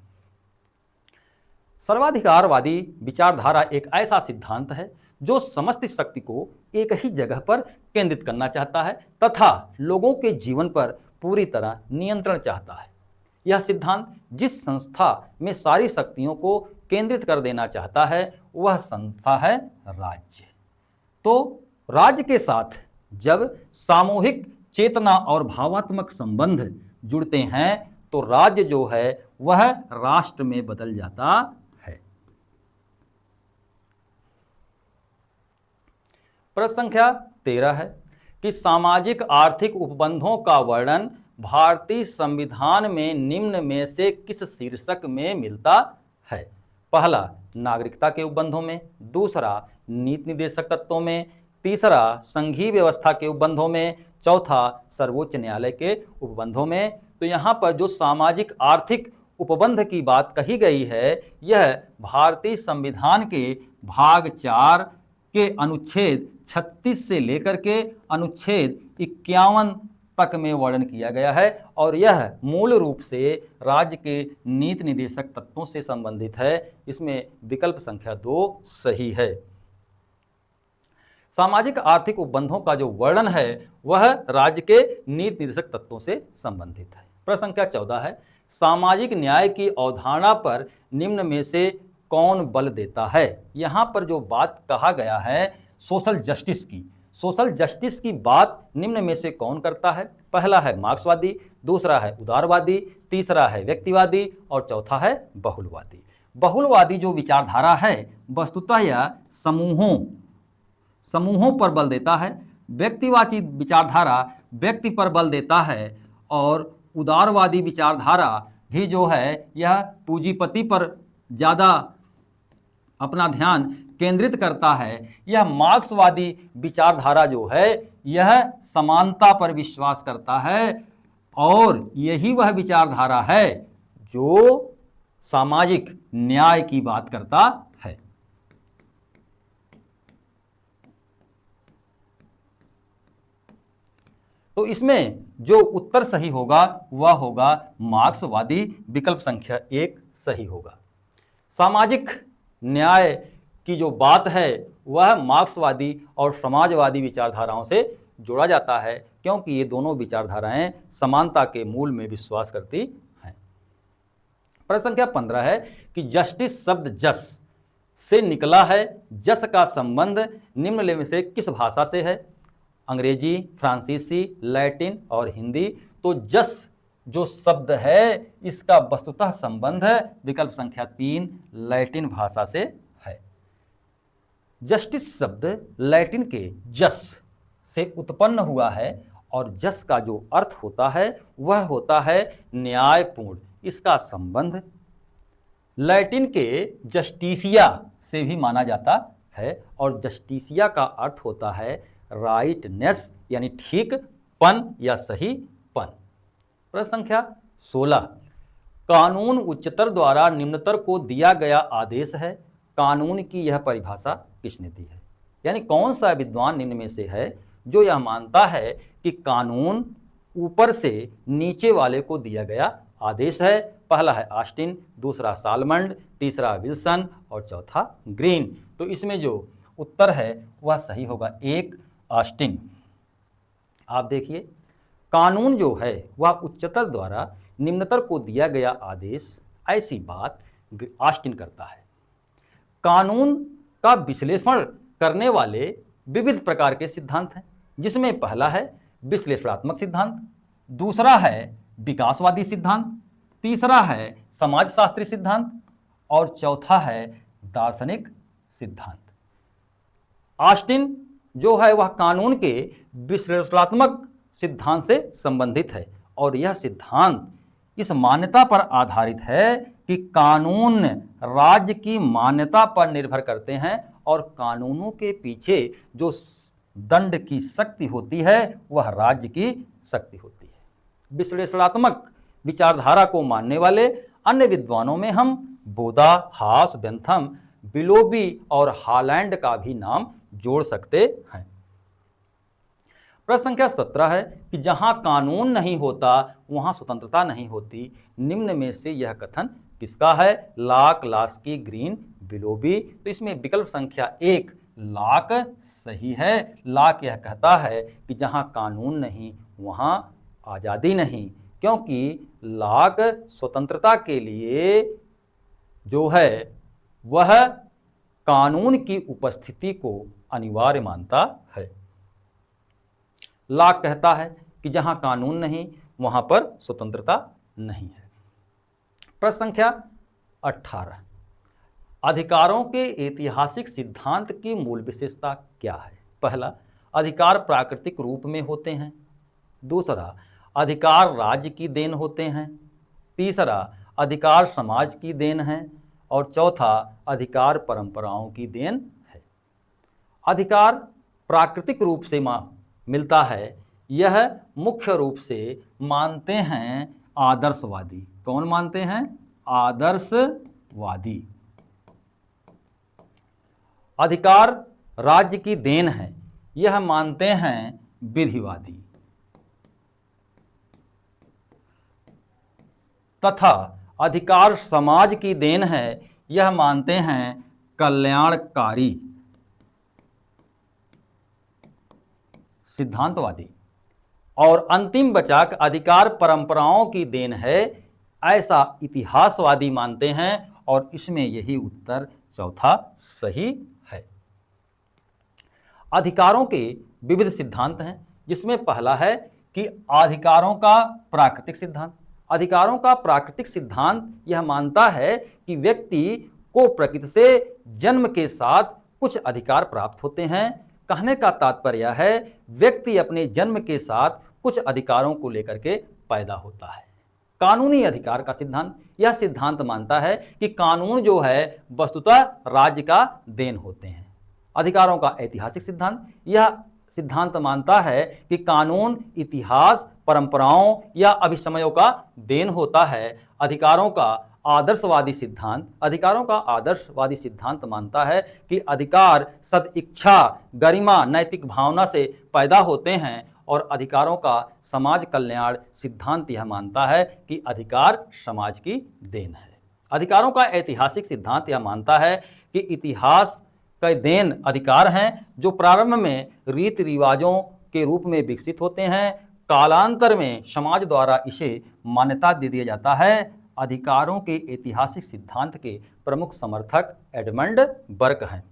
सर्वाधिकारवादी विचारधारा एक ऐसा सिद्धांत है जो समस्त शक्ति को एक ही जगह पर केंद्रित करना चाहता है तथा लोगों के जीवन पर पूरी तरह नियंत्रण चाहता है। यह सिद्धांत जिस संस्था में सारी शक्तियों को केंद्रित कर देना चाहता है वह संस्था है राज्य। तो राज्य के साथ जब सामूहिक चेतना और भावात्मक संबंध जुड़ते हैं तो राज्य जो है वह राष्ट्र में बदल जाता है। प्रश्न संख्या 13 है कि सामाजिक आर्थिक उपबंधों का वर्णन भारतीय संविधान में निम्न में से किस शीर्षक में मिलता है? पहला, नागरिकता के उपबंधों में, दूसरा नीति निर्देशक तत्वों में, तीसरा संघीय व्यवस्था के उपबंधों में, चौथा सर्वोच्च न्यायालय के उपबंधों में। तो यहाँ पर जो सामाजिक आर्थिक उपबंध की बात कही गई है यह भारतीय संविधान के भाग 4 के अनुच्छेद 36 से लेकर के अनुच्छेद 51 तक में वर्णन किया गया है और यह मूल रूप से राज्य के नीति निर्देशक तत्वों से संबंधित है। इसमें विकल्प संख्या 2 सही है। सामाजिक आर्थिक उपबंधों का जो वर्णन है वह राज्य के नीति निर्देशक तत्वों से संबंधित है। प्रश्न संख्या 14 है, सामाजिक न्याय की अवधारणा पर निम्न में से कौन बल देता है? यहाँ पर जो बात कहा गया है सोशल जस्टिस की बात निम्न में से कौन करता है? पहला है मार्क्सवादी, दूसरा है उदारवादी, तीसरा है व्यक्तिवादी और चौथा है बहुलवादी। बहुलवादी जो विचारधारा है वस्तुतः यह समूहों पर बल देता है। व्यक्तिवादी विचारधारा व्यक्ति पर बल देता है और उदारवादी विचारधारा भी जो है यह पूंजीपति पर ज़्यादा अपना ध्यान केंद्रित करता है। यह मार्क्सवादी विचारधारा जो है यह समानता पर विश्वास करता है और यही वह विचारधारा है जो सामाजिक न्याय की बात करता है। तो इसमें जो उत्तर सही होगा वह होगा मार्क्सवादी। विकल्प संख्या 1 सही होगा। सामाजिक न्याय की जो बात है वह मार्क्सवादी और समाजवादी विचारधाराओं से जोड़ा जाता है क्योंकि ये दोनों विचारधाराएं समानता के मूल में विश्वास करती हैं। प्रश्न संख्या 15 है कि जस्टिस शब्द जस से निकला है। जस का संबंध निम्न में से किस भाषा से है? अंग्रेजी, फ्रांसीसी, लैटिन और हिंदी। तो जस जो शब्द है इसका वस्तुतः संबंध विकल्प संख्या 3 लैटिन भाषा से है। जस्टिस शब्द लैटिन के जस से उत्पन्न हुआ है और जस का जो अर्थ होता है वह होता है न्यायपूर्ण। इसका संबंध लैटिन के जस्टिसिया से भी माना जाता है और जस्टिसिया का अर्थ होता है राइटनेस, यानी ठीक पन या सही पन। प्रश्न संख्या 16, कानून उच्चतर द्वारा निम्नतर को दिया गया आदेश है। कानून की यह परिभाषा किसने दी है? यानी कौन सा विद्वान निम्न में से है जो यह मानता है कि कानून ऊपर से नीचे वाले को दिया गया आदेश है? पहला है ऑस्टिन, दूसरा सालमंड, तीसरा विल्सन और चौथा ग्रीन। तो इसमें जो उत्तर है वह सही होगा 1 ऑस्टिन। आप देखिए, कानून जो है वह उच्चतर द्वारा निम्नतर को दिया गया आदेश, ऐसी बात ऑस्टिन करता है। कानून का विश्लेषण करने वाले विविध प्रकार के सिद्धांत हैं, जिसमें पहला है विश्लेषणात्मक सिद्धांत, दूसरा है विकासवादी सिद्धांत, तीसरा है समाजशास्त्री सिद्धांत और चौथा है दार्शनिक सिद्धांत। ऑस्टिन जो है वह कानून के विश्लेषणात्मक सिद्धांत से संबंधित है और यह सिद्धांत इस मान्यता पर आधारित है कि कानून राज्य की मान्यता पर निर्भर करते हैं और कानूनों के पीछे जो दंड की शक्ति होती है वह राज्य की शक्ति होती है। विश्लेषणात्मक विचारधारा को मानने वाले अन्य विद्वानों में हम बोदा, हास, बेंथम, बिलोबी और हॉलैंड का भी नाम जोड़ सकते हैं। प्रश्न संख्या 17 है कि जहां कानून नहीं होता वहां स्वतंत्रता नहीं होती। निम्न में से यह कथन किसका है? Locke, Laski, Green, Willoughby. तो इसमें विकल्प संख्या 1 लॉक सही है। लॉक यह कहता है कि जहां कानून नहीं वहां आज़ादी नहीं, क्योंकि लॉक स्वतंत्रता के लिए जो है वह कानून की उपस्थिति को अनिवार्य मानता है। लॉक कहता है कि जहां कानून नहीं वहां पर स्वतंत्रता नहीं है। प्रश्न संख्या 18, अधिकारों के ऐतिहासिक सिद्धांत की मूल विशेषता क्या है? पहला, अधिकार प्राकृतिक रूप में होते हैं। दूसरा, अधिकार राज्य की देन होते हैं। तीसरा, अधिकार समाज की देन है और चौथा, अधिकार परंपराओं की देन है। अधिकार प्राकृतिक रूप से मिलता है, यह मुख्य रूप से मानते हैं आदर्शवादी। कौन मानते हैं? आदर्शवादी। अधिकार राज्य की देन है, यह मानते हैं विधिवादी। तथा अधिकार समाज की देन है, यह मानते हैं कल्याणकारी सिद्धांतवादी। और अंतिम बचाक अधिकार परंपराओं की देन है, ऐसा इतिहासवादी मानते हैं और इसमें यही उत्तर चौथा सही है। अधिकारों के विविध सिद्धांत हैं, जिसमें पहला है कि अधिकारों का प्राकृतिक सिद्धांत। अधिकारों का प्राकृतिक सिद्धांत यह मानता है कि व्यक्ति को प्रकृति से जन्म के साथ कुछ अधिकार प्राप्त होते हैं। कहने का तात्पर्य है व्यक्ति अपने जन्म के साथ कुछ अधिकारों को लेकर के पैदा होता है। कानूनी अधिकार का सिद्धांत, यह सिद्धांत मानता है कि कानून जो है वस्तुतः राज्य का देन होते हैं। अधिकारों का ऐतिहासिक सिद्धांत, यह सिद्धांत मानता है कि कानून इतिहास, परंपराओं या अभिसमयों का देन होता है। अधिकारों का आदर्शवादी सिद्धांत, अधिकारों का आदर्शवादी सिद्धांत मानता है कि अधिकार सदिच्छा, गरिमा, नैतिक भावना से पैदा होते हैं और अधिकारों का समाज कल्याण सिद्धांत यह मानता है कि अधिकार समाज की देन है। अधिकारों का ऐतिहासिक सिद्धांत यह मानता है कि इतिहास का देन अधिकार हैं जो प्रारंभ में रीति रिवाजों के रूप में विकसित होते हैं। कालांतर में समाज द्वारा इसे मान्यता दे दिया जाता है अधिकारों के ऐतिहासिक सिद्धांत के प्रमुख समर्थक एडमंड बर्क हैं।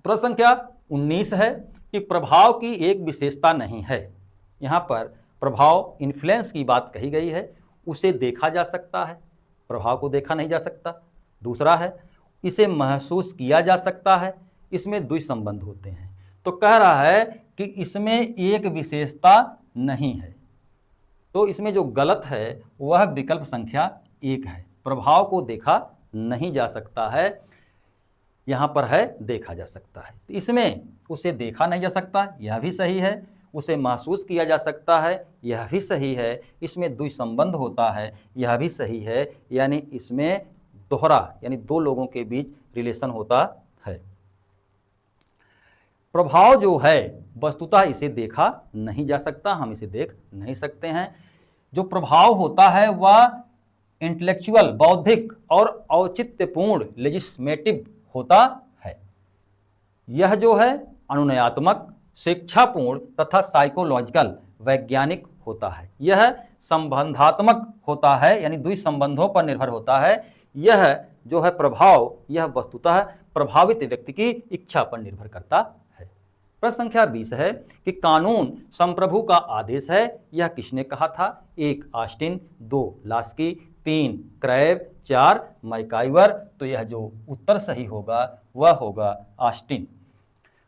प्रश्न संख्या 19 है कि प्रभाव की एक विशेषता नहीं है। यहाँ पर प्रभाव इन्फ्लुएंस की बात कही गई है, उसे देखा जा सकता है, प्रभाव को देखा नहीं जा सकता। दूसरा है इसे महसूस किया जा सकता है, इसमें द्वि संबंध होते हैं। तो कह रहा है कि इसमें एक विशेषता नहीं है, तो इसमें जो गलत है वह विकल्प संख्या 1 है। प्रभाव को देखा नहीं जा सकता है, यहाँ पर है देखा जा सकता है। तो इसमें उसे देखा नहीं जा सकता, यह भी सही है। उसे महसूस किया जा सकता है, यह भी सही है। इसमें द्वि संबंध होता है, यह भी सही है। यानी इसमें दोहरा यानी दो लोगों के बीच रिलेशन होता है। प्रभाव जो है वस्तुतः इसे देखा नहीं जा सकता, हम इसे देख नहीं सकते हैं। जो प्रभाव होता है वह इंटेलेक्चुअल बौद्धिक और औचित्यपूर्ण लेजिस्लेटिव होता है। यह जो है अनुनयात्मक, शिक्षापूर्ण तथा साइकोलॉजिकल वैज्ञानिक होता है। यह संबंधात्मक होता है, यानी द्वि संबंधों पर निर्भर होता है। यह जो है प्रभाव, यह वस्तुतः प्रभावित व्यक्ति की इच्छा पर निर्भर करता है। प्रश्न संख्या 20 है कि कानून संप्रभु का आदेश है, यह किसने कहा था? 1 ऑस्टिन, 2 लास्की, 3 क्रैब, 4 मैकाइवर। तो यह जो उत्तर सही होगा वह होगा ऑस्टिन।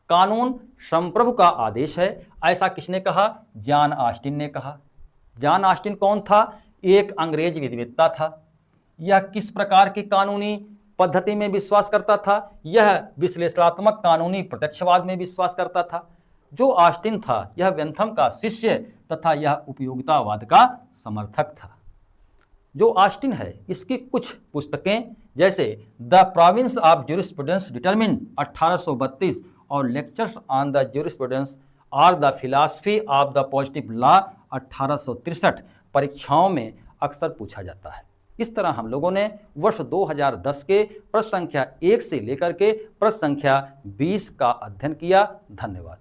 कानून संप्रभु का आदेश है, ऐसा किसने कहा? जॉन ऑस्टिन ने कहा। जॉन ऑस्टिन कौन था? एक अंग्रेज विधिवेत्ता था। यह किस प्रकार की कानूनी पद्धति में विश्वास करता था? यह विश्लेषणात्मक कानूनी प्रत्यक्षवाद में विश्वास करता था। जो ऑस्टिन था यह बेंथम का शिष्य तथा यह उपयोगितावाद का समर्थक था। जो ऑस्टिन है इसकी कुछ पुस्तकें जैसे the province of jurisprudence determined 1832 और लेक्चर्स ऑन द ज्यूरिस्प्रूडेंस और the philosophy of the positive law 1863 परीक्षाओं में अक्सर पूछा जाता है। इस तरह हम लोगों ने वर्ष 2010 के प्रश्न संख्या 1 से लेकर के प्रश्न संख्या 20 का अध्ययन किया। धन्यवाद।